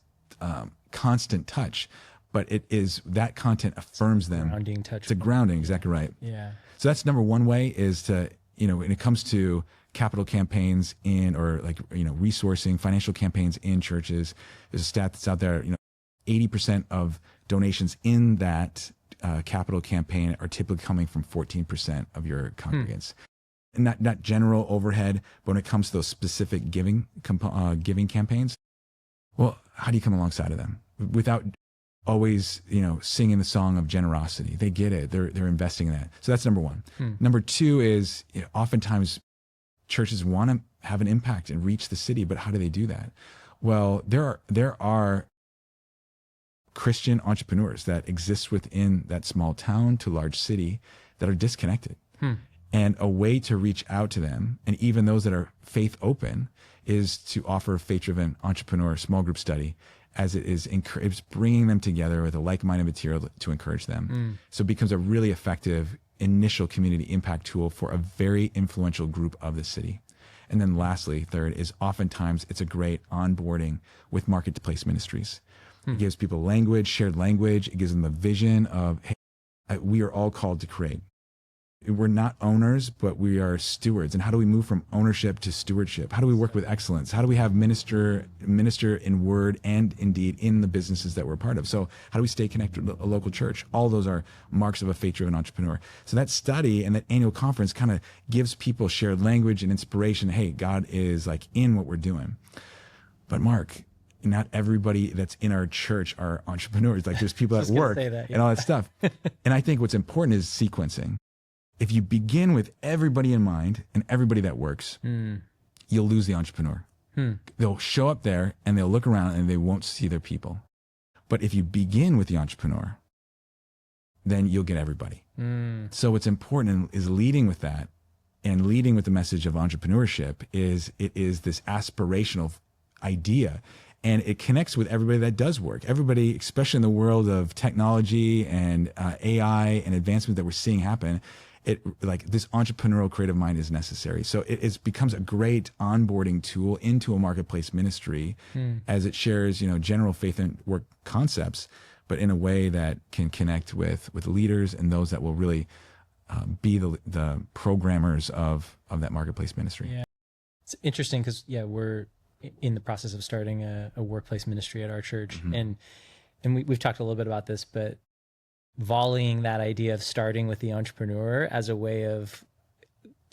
constant touch, but it is that content affirms them. Grounding touch. It's a grounding, exactly right. Yeah. So that's number one way, is to, when it comes to capital campaigns resourcing financial campaigns in churches, there's a stat that's out there, 80% of donations in that capital campaign are typically coming from 14% of your congregants. And not general overhead, but when it comes to those specific giving campaigns, well, how do you come alongside of them without always, singing the song of generosity? They get it. They're investing in that. So that's number one. Number two is, oftentimes churches want to have an impact and reach the city, but how do they do that? Well, there are Christian entrepreneurs that exist within that small town to large city that are disconnected. And a way to reach out to them, and even those that are faith open, is to offer a faith-driven entrepreneur small group study, as it's bringing them together with a like-minded material to encourage them. So it becomes a really effective initial community impact tool for a very influential group of the city. And then lastly, third, is oftentimes it's a great onboarding with marketplace ministries. It gives people language, shared language. It gives them the vision of, hey, we are all called to create. We're not owners, but we are stewards. And how do we move from ownership to stewardship? How do we work with excellence? How do we have minister in word and in deed in the businesses that we're a part of? So how do we stay connected to a local church? All those are marks of a faith-driven entrepreneur. So that study and that annual conference kind of gives people shared language and inspiration. Hey, God is like in what we're doing. But Mark, not everybody that's in our church are entrepreneurs. Like there's people at work and all that stuff. And I think what's important is sequencing. If you begin with everybody in mind and everybody that works, you'll lose the entrepreneur. They'll show up there and they'll look around and they won't see their people. But if you begin with the entrepreneur, then you'll get everybody. So what's important is leading with that, and leading with the message of entrepreneurship is this aspirational idea. And it connects with everybody that does work. Everybody, especially in the world of technology and AI and advancement that we're seeing happen, this entrepreneurial creative mind is necessary. So it becomes a great onboarding tool into a marketplace ministry as it shares, general faith and work concepts, but in a way that can connect with leaders and those that will really be the programmers of that marketplace ministry. Yeah, it's interesting because we're in the process of starting a workplace ministry at our church, and we've talked a little bit about this, but volleying that idea of starting with the entrepreneur as a way of,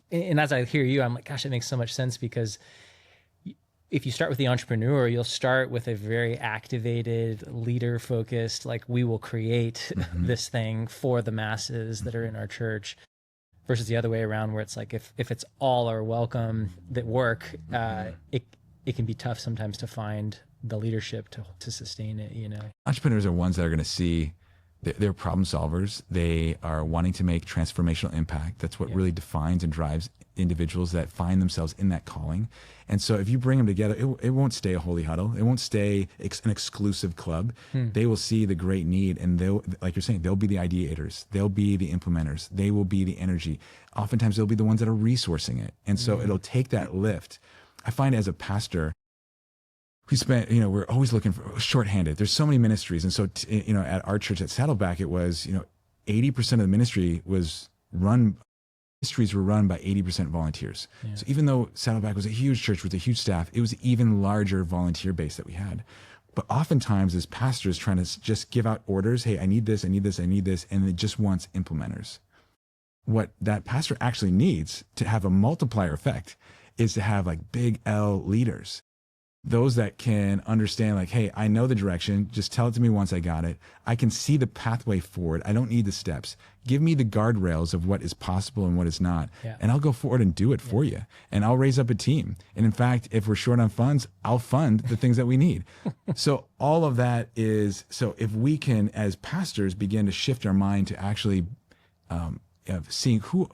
and as I hear you, I'm like, gosh, it makes so much sense, because if you start with the entrepreneur, you'll start with a very activated, leader focused, like we will create this thing for the masses that are in our church, versus the other way around, where it's like, if it's all are welcome that work, it can be tough sometimes to find the leadership to sustain it, Entrepreneurs are ones that are going to see, they're problem solvers. They are wanting to make transformational impact. That's what really defines and drives individuals that find themselves in that calling. And so if you bring them together, it won't stay a holy huddle. It won't stay an exclusive club. They will see the great need, and like you're saying, they'll be the ideators. They'll be the implementers. They will be the energy. Oftentimes they'll be the ones that are resourcing it. And so it'll take that lift. I find as a pastor, we're always looking for shorthanded. There's so many ministries. And so, at our church at Saddleback, it was, 80% of the ministries were run by 80% volunteers. Yeah. So even though Saddleback was a huge church with a huge staff, it was an even larger volunteer base that we had. But oftentimes as pastors trying to just give out orders, hey, I need this, I need this, I need this, and it just wants implementers. what that pastor actually needs to have a multiplier effect is to have like big L leaders, those that can understand like, hey, I know the direction. Just tell it to me once I got it. I can see the pathway forward. I don't need the steps. Give me the guardrails of what is possible and what is not. Yeah. And I'll go forward and do it for you. And I'll raise up a team. And in fact, if we're short on funds, I'll fund the things that we need. So all of that is, so if we can, as pastors, begin to shift our mind to actually of seeing who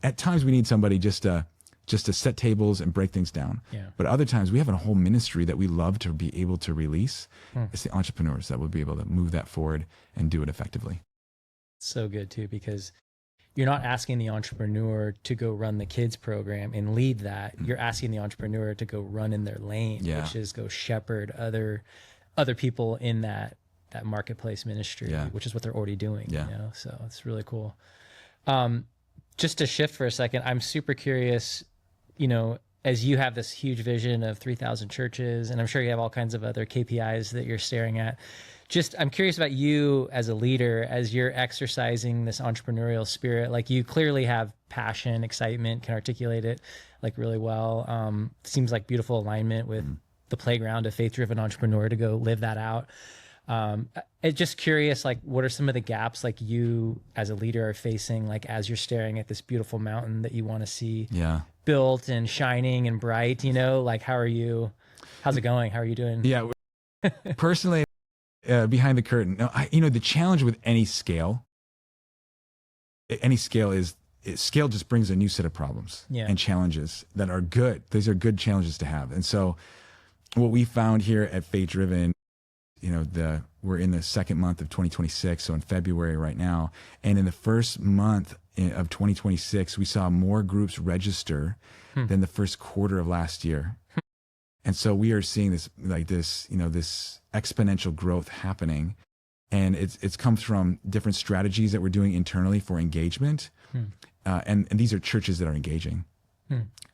at times we need somebody just to set tables and break things down. Yeah. But other times we have a whole ministry that we love to be able to release. It's the entrepreneurs that will be able to move that forward and do it effectively. So good too, because you're not asking the entrepreneur to go run the kids program and lead that. You're asking the entrepreneur to go run in their lane, which is go shepherd other people in that marketplace ministry, which is what they're already doing. You know? So it's really cool. Just to shift for a second, I'm super curious, you know, as you have this huge vision of 3,000 churches, and I'm sure you have all kinds of other KPIs that you're staring at. Just, I'm curious about you as a leader, as you're exercising this entrepreneurial spirit. Like, you clearly have passion, excitement, can articulate it like really well. Seems like beautiful alignment with the playground of faith-driven entrepreneur to go live that out. Just curious, like, what are some of the gaps like you as a leader are facing, like as you're staring at this beautiful mountain that you want to see built and shining and bright, you know, like how's it going? How are you doing? Yeah. Personally, behind the curtain, the challenge with any scale is scale just brings a new set of problems and challenges that are good. These are good challenges to have. And so what we found here at Faith Driven, we're in the second month of 2026, so in February right now. And in the first month of 2026, we saw more groups register than the first quarter of last year. And so we are seeing this exponential growth happening. And it's comes from different strategies that we're doing internally for engagement. And these are churches that are engaging.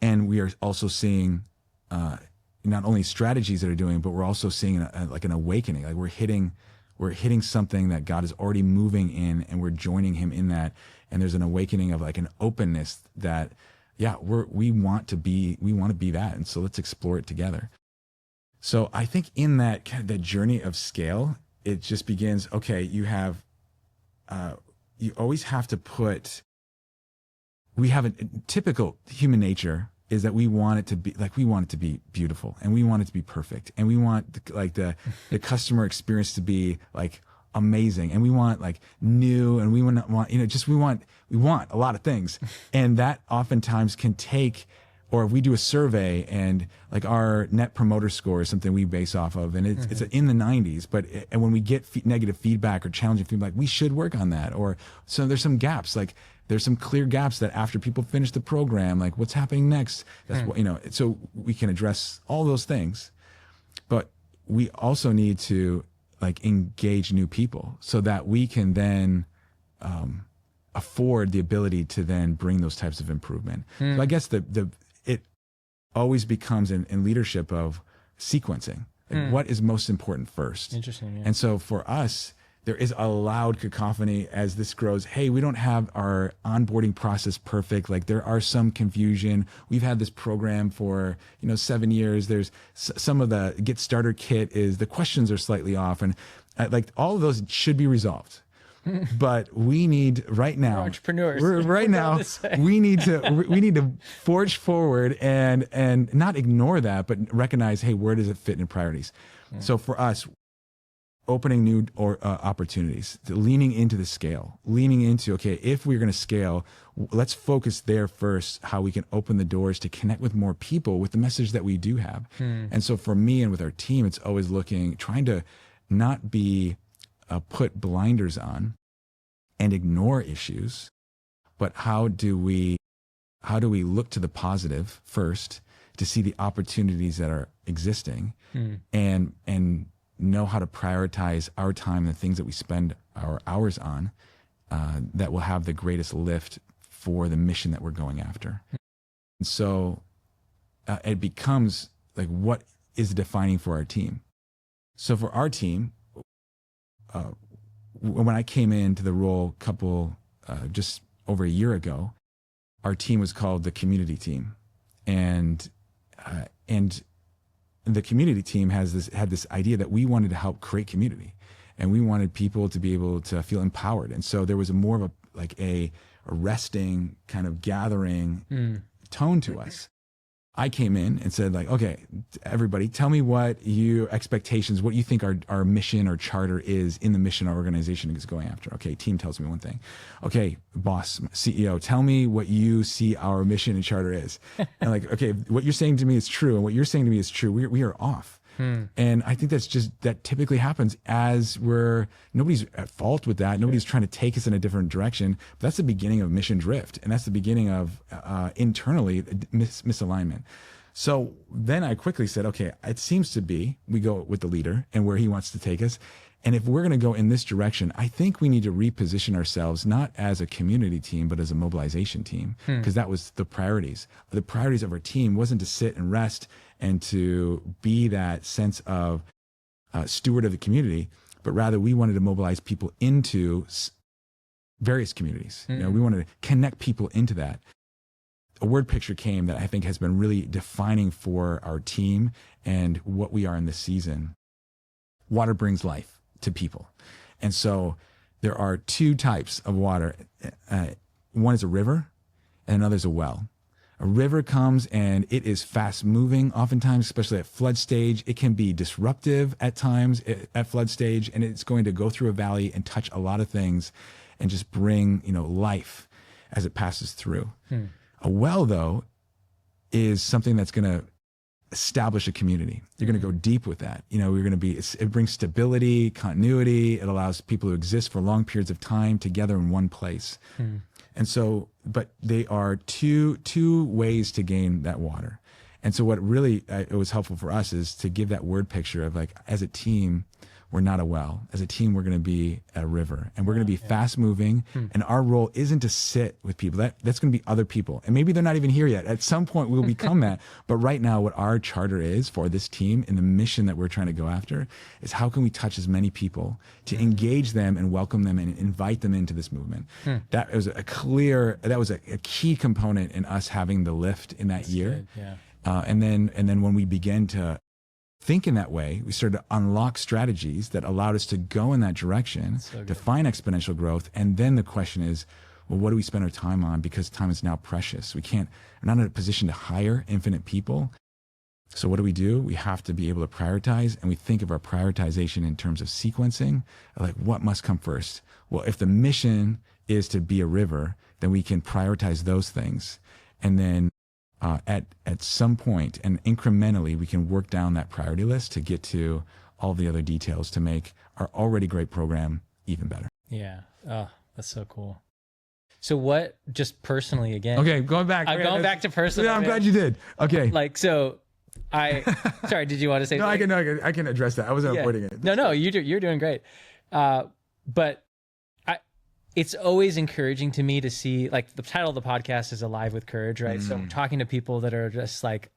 And we are also seeing not only strategies that are doing, but we're also seeing an awakening. Like we're hitting something that God is already moving in, and we're joining him in that. And there's an awakening of like an openness that, we want to be that. And so let's explore it together. So I think in that journey of scale, it just begins, okay, you always have to we have a typical human nature is that we want it to be beautiful, and we want it to be perfect, and we want the customer experience to be like amazing, and we want like new, and we want we want a lot of things. And that oftentimes can take, or if we do a survey and like our net promoter score is something we base off of, and it's in the 90s, and when we get negative feedback or challenging feedback, we should work on that. Or so there's some gaps, like there's some clear gaps that after people finish the program, like what's happening next, that's what, so we can address all those things. But we also need to like engage new people so that we can then afford the ability to then bring those types of improvement. So I guess it always becomes in leadership of sequencing. Like what is most important first? Interesting. Yeah. And so for us, there is a loud cacophony as this grows. Hey, we don't have our onboarding process perfect. Like there are some confusion. We've had this program for 7 years. There's some of the get starter kit is the questions are slightly off, and like all of those should be resolved. But we need right now, we're entrepreneurs. We need to forge forward and not ignore that, but recognize, hey, where does it fit in priorities? So for us, opening new opportunities, leaning into the scale, leaning into, okay, if we're going to scale, let's focus there first, how we can open the doors to connect with more people with the message that we do have. And so for me and with our team, it's always trying to not be put blinders on and ignore issues, but how do we look to the positive first to see the opportunities that are existing and know how to prioritize our time, the things that we spend our hours on, that will have the greatest lift for the mission that we're going after. And so it becomes like, what is defining for our team? So for our team, when I came into the role just over a year ago, our team was called the community team. And the community team had this idea that we wanted to help create community, and we wanted people to be able to feel empowered. And so there was more of a resting kind of gathering tone to us. I came in and said, like, okay, everybody, tell me what your expectations, what you think our mission or charter is in the mission our organization is going after. Okay, team tells me one thing. Okay, boss, CEO, tell me what you see our mission and charter is. And like, okay, what you're saying to me is true, and what you're saying to me is true. We are off. And I think that typically happens as nobody's at fault with that. Nobody's trying to take us in a different direction. But that's the beginning of mission drift. And that's the beginning of internally misalignment. So then I quickly said, okay, it seems to be we go with the leader and where he wants to take us. And if we're going to go in this direction, I think we need to reposition ourselves, not as a community team, but as a mobilization team, because that was the priorities. The priorities of our team wasn't to sit and rest and to be that sense of steward of the community, but rather we wanted to mobilize people into various communities. You know, we wanted to connect people into that. A word picture came that I think has been really defining for our team and what we are in this season. Water brings life to people. And so there are two types of water. One is a river and another is a well. A river comes and it is fast moving oftentimes, especially at flood stage. It can be disruptive at times at flood stage, and it's going to go through a valley and touch a lot of things and just bring, life as it passes through. A well, though, is something that's going to establish a community. You're going to go deep with that. It brings stability, continuity. It allows people to exist for long periods of time together in one place. And so, but they are two ways to gain that water. And so what really it was helpful for us is to give that word picture of like, as a team, we're not a well. As a team, we're going to be a river, and we're going to be fast moving. And our role isn't to sit with people. That's going to be other people. And maybe they're not even here yet. At some point we'll become that. But right now, what our charter is for this team and the mission that we're trying to go after is how can we touch as many people to engage them and welcome them and invite them into this movement. That was a key component in us having the lift in that year. Good. Yeah. And then when we began to think in that way, we started to unlock strategies that allowed us to go in that direction, to find exponential growth. And then the question is, well, what do we spend our time on? Because time is now precious. We're not in a position to hire infinite people. So what do? We have to be able to prioritize, and we think of our prioritization in terms of sequencing, like what must come first? Well, if the mission is to be a river, then we can prioritize those things. And then at some point and incrementally, we can work down that priority list to get to all the other details to make our already great program even better. Yeah. Oh, that's so cool. So what, just personally again. Okay, going back. I'm going back to personal. Yeah, I'm glad you did. Okay. Sorry, did you want to say something? No, I can address that. I wasn't avoiding it. No, you're doing great. But it's always encouraging to me to see, like, the title of the podcast is Alive with Courage, right? So talking to people that are just like,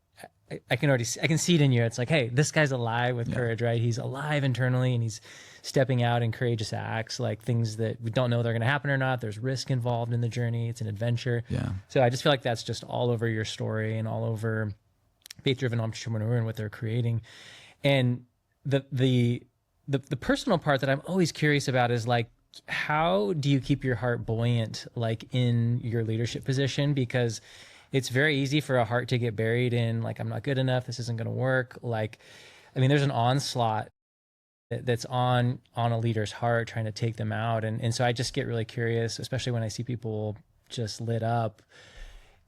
I can see it in you. It's like, hey, this guy's alive with courage, right? He's alive internally and he's stepping out in courageous acts, like things that we don't know they're going to happen or not. There's risk involved in the journey. It's an adventure. Yeah. So I just feel like that's just all over your story and all over faith-driven entrepreneur and what they're creating. And the personal part that I'm always curious about is like, how do you keep your heart buoyant, like in your leadership position? Because it's very easy for a heart to get buried in like, I'm not good enough. This isn't going to work. Like, I mean, there's an onslaught that's on a leader's heart trying to take them out. And so I just get really curious, especially when I see people just lit up,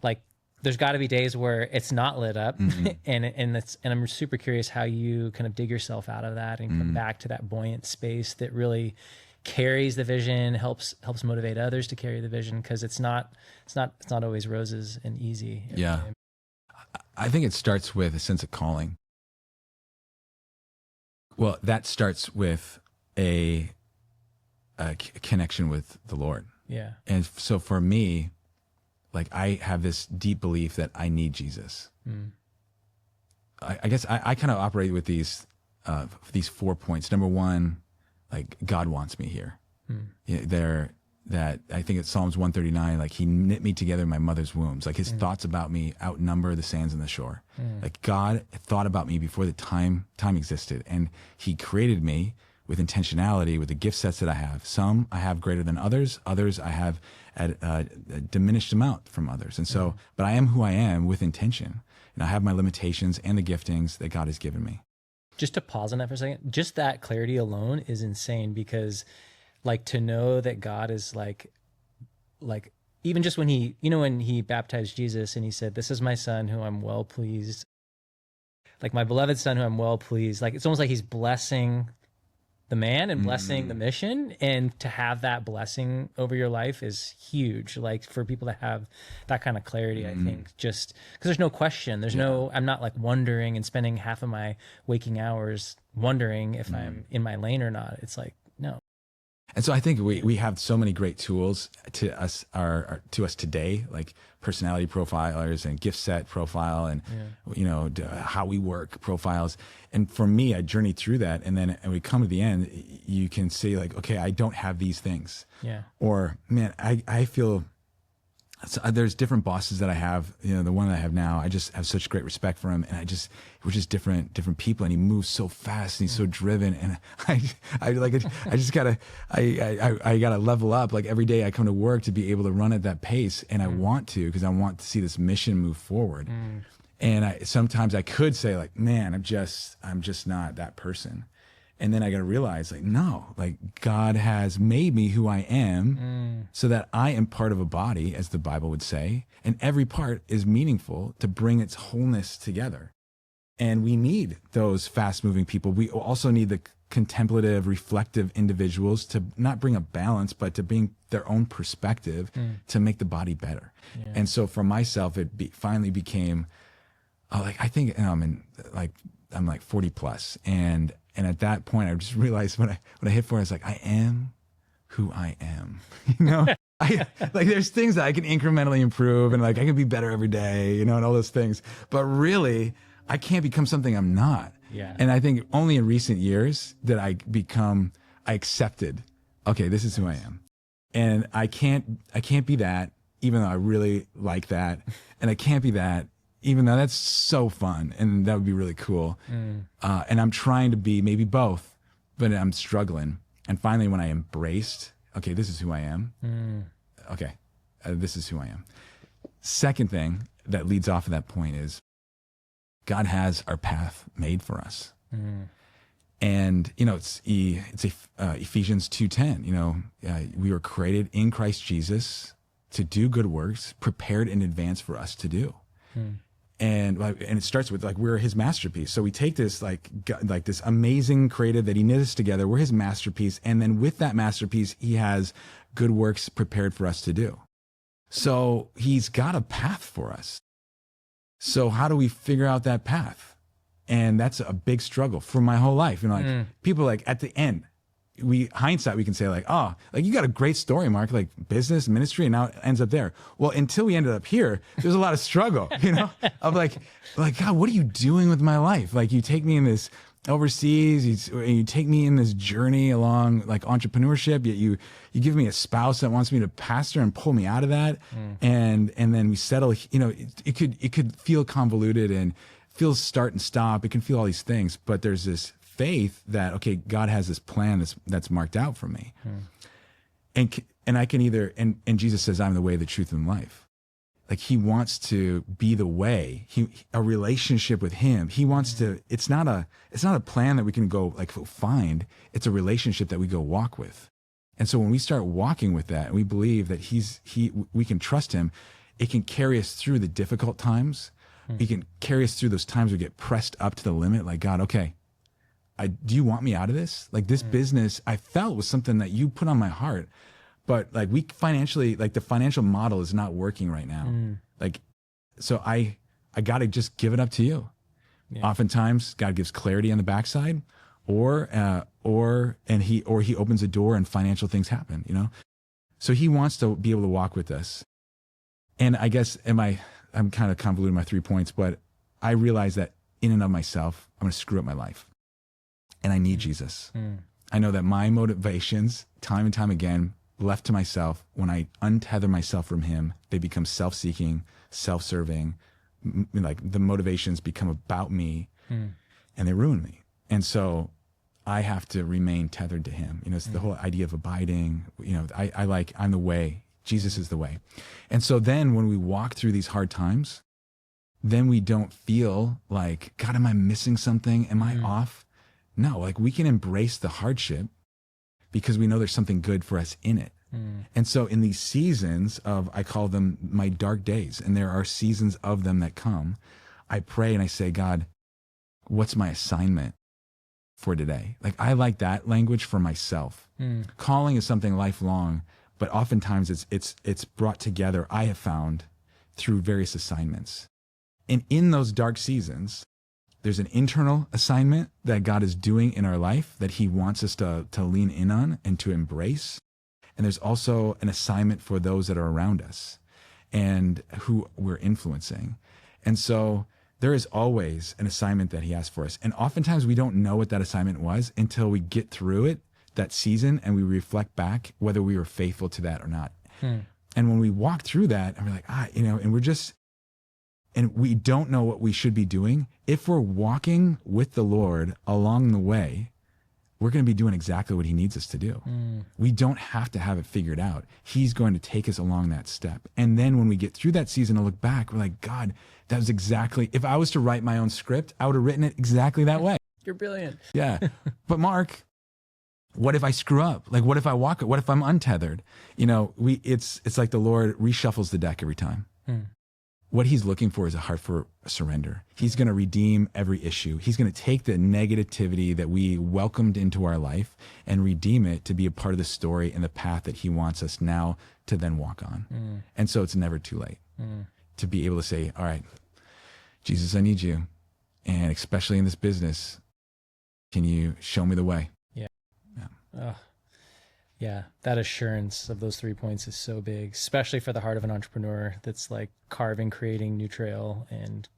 like there's got to be days where it's not lit up. And I'm super curious how you kind of dig yourself out of that and come back to that buoyant space that really carries the vision, helps motivate others to carry the vision, because it's not always roses and easy. Yeah. I think it starts with a sense of calling. Well, that starts with a connection with the Lord. Yeah. And so for me, like I have this deep belief that I need Jesus. I guess I kind of operate with these 4 points. Number one, like God wants me here. that I think it's Psalms 139, like he knit me together in my mother's wombs. Like his thoughts about me outnumber the sands on the shore. Like God thought about me before the time existed, and he created me with intentionality, with the gift sets that I have. Some I have greater than others. Others I have at a diminished amount from others. And so, but I am who I am with intention. And I have my limitations and the giftings that God has given me. Just to pause on that for a second, just that clarity alone is insane, because like to know that God is like even just when he, when he baptized Jesus and he said, "This is my son who I'm well pleased," like my beloved son who I'm well pleased, like it's almost like he's blessing the man and blessing the mission. And to have that blessing over your life is huge. Like for people to have that kind of clarity, I think, just because there's no question, I'm not like wondering and spending half of my waking hours wondering if I'm in my lane or not. It's like, no. And so I think we have so many great tools to us today, like personality profilers and gift set profile and, how we work profiles. And for me, I journeyed through that. And then we come to the end, you can say like, okay, I don't have these things. Yeah. Or man, I feel there's different bosses that I have, the one that I have now, I just have such great respect for him. And we're just different people, and he moves so fast and he's so driven. And I gotta level up. Like every day I come to work to be able to run at that pace. And I want to, because I want to see this mission move forward. And sometimes I could say like, man, I'm just not that person. And then I got to realize like, no, like God has made me who I am so that I am part of a body, as the Bible would say, and every part is meaningful to bring its wholeness together. And we need those fast moving people. We also need the contemplative, reflective individuals to not bring a balance, but to bring their own perspective to make the body better. Yeah. And so for myself, it finally became like, I think I'm like 40 plus, and at that point, I just realized when I hit 40, I was like, I am who I am. There's things that I can incrementally improve, and like I can be better every day, and all those things. But really, I can't become something I'm not. Yeah. And I think only in recent years that I accepted, okay, this is who I am, and I can't be that, even though I really like that, and I can't be that, even though that's so fun and that would be really cool. And I'm trying to be maybe both, but I'm struggling. And finally, when I embraced, okay, this is who I am. Okay, this is who I am. Second thing that leads off of that point is God has our path made for us. And, it's Ephesians 2:10, we were created in Christ Jesus to do good works prepared in advance for us to do. And it starts with like, we're his masterpiece. So we take this like this amazing creative that he knit us together. We're his masterpiece. And then with that masterpiece, he has good works prepared for us to do. So he's got a path for us. So how do we figure out that path? And that's a big struggle for my whole life. People like at the end, hindsight, we can say like, oh, like you got a great story, Mark, like business, ministry, and now it ends up there. Well, until we ended up here, there's a lot of struggle, of like, God, what are you doing with my life? Like you take me in this overseas, you take me in this journey along like entrepreneurship, yet you give me a spouse that wants me to pastor and pull me out of that. And then we settle, it could feel convoluted and feel start and stop. It can feel all these things, but there's this faith that, okay, God has this plan that's marked out for me. And I can either, and Jesus says, I'm the way, the truth, and life. Like he wants to be the way, a relationship with him. He wants to, it's not a plan that we can go like find. It's a relationship that we go walk with. And so when we start walking with that, and we believe that we can trust him, it can carry us through the difficult times. He can carry us through those times we get pressed up to the limit. Like, God, okay, do you want me out of this? Like this business, I felt was something that you put on my heart, but like the financial model is not working right now. Like, so I got to just give it up to you. Yeah. Oftentimes God gives clarity on the backside or he opens a door and financial things happen, So he wants to be able to walk with us. And I guess, I'm kind of convoluting my 3 points, but I realize that in and of myself, I'm going to screw up my life. And I need Jesus. I know that my motivations, time and time again, left to myself, when I untether myself from him, they become self-seeking, self-serving, like the motivations become about me and they ruin me. And so I have to remain tethered to him. You know, it's the whole idea of abiding. You know, I'm the way. Jesus is the way. And so then when we walk through these hard times, then we don't feel like, God, am I missing something? Am I off? No, like we can embrace the hardship because we know there's something good for us in it. And so in these seasons of, I call them my dark days, and there are seasons of them that come, I pray and I say, God, what's my assignment for today? Like I like that language for myself. Calling is something lifelong, but oftentimes it's brought together, I have found, through various assignments. And in those dark seasons, there's an internal assignment that God is doing in our life that he wants us to lean in on and to embrace. And there's also an assignment for those that are around us and who we're influencing. And so there is always an assignment that he has for us. And oftentimes we don't know what that assignment was until we get through it, that season, and we reflect back whether we were faithful to that or not. And when we walk through that, and we're like, and we don't know what we should be doing, if we're walking with the Lord along the way, we're going to be doing exactly what he needs us to do. We don't have to have it figured out. He's going to take us along that step. And then when we get through that season and look back, we're like, God, that was exactly, if I was to write my own script, I would have written it exactly that way. You're brilliant. Yeah. But Mark, what if I screw up? Like, what if I walk it? What if I'm untethered? You know, it's like the Lord reshuffles the deck every time. What he's looking for is a heart for surrender. He's going to redeem every issue. He's going to take the negativity that we welcomed into our life and redeem it to be a part of the story and the path that he wants us now to then walk on. And so it's never too late to be able to say, all right, Jesus, I need you. And especially in this business, can you show me the way? Yeah, that assurance of those 3 points is so big, especially for the heart of an entrepreneur that's like carving, creating new trail, and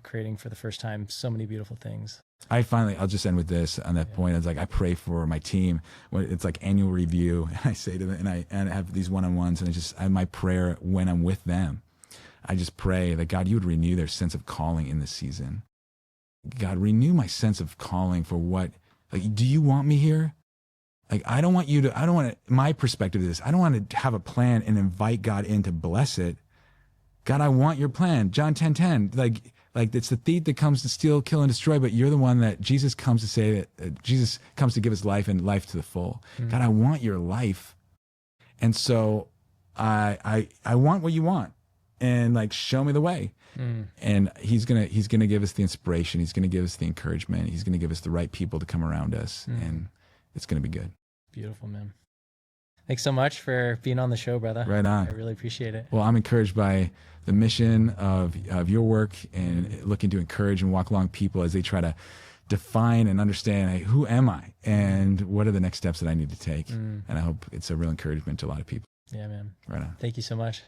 creating for the first time so many beautiful things. I'll just end with this on that point. It's like, I pray for my team when it's like annual review, and I say to them, and I have these one-on-ones, and I have my prayer when I'm with them. I just pray that God, you would renew their sense of calling in this season. God, renew my sense of calling for what, like, do you want me here? Like, my perspective is, I don't want to have a plan and invite God in to bless it. God, I want your plan. John 10:10, like it's the thief that comes to steal, kill, and destroy, but you're the one that Jesus comes to say that Jesus comes to give us life and life to the full. God, I want your life. And so I want what you want, and like, show me the way. And he's gonna give us the inspiration. He's gonna give us the encouragement. He's gonna give us the right people to come around us, and it's gonna be good. Beautiful, man. Thanks so much for being on the show, brother. Right on. I really appreciate it. Well, I'm encouraged by the mission of your work, and looking to encourage and walk along people as they try to define and understand, hey, who am I, and what are the next steps that I need to take. And I hope it's a real encouragement to a lot of people. Yeah, man. Right on. Thank you so much.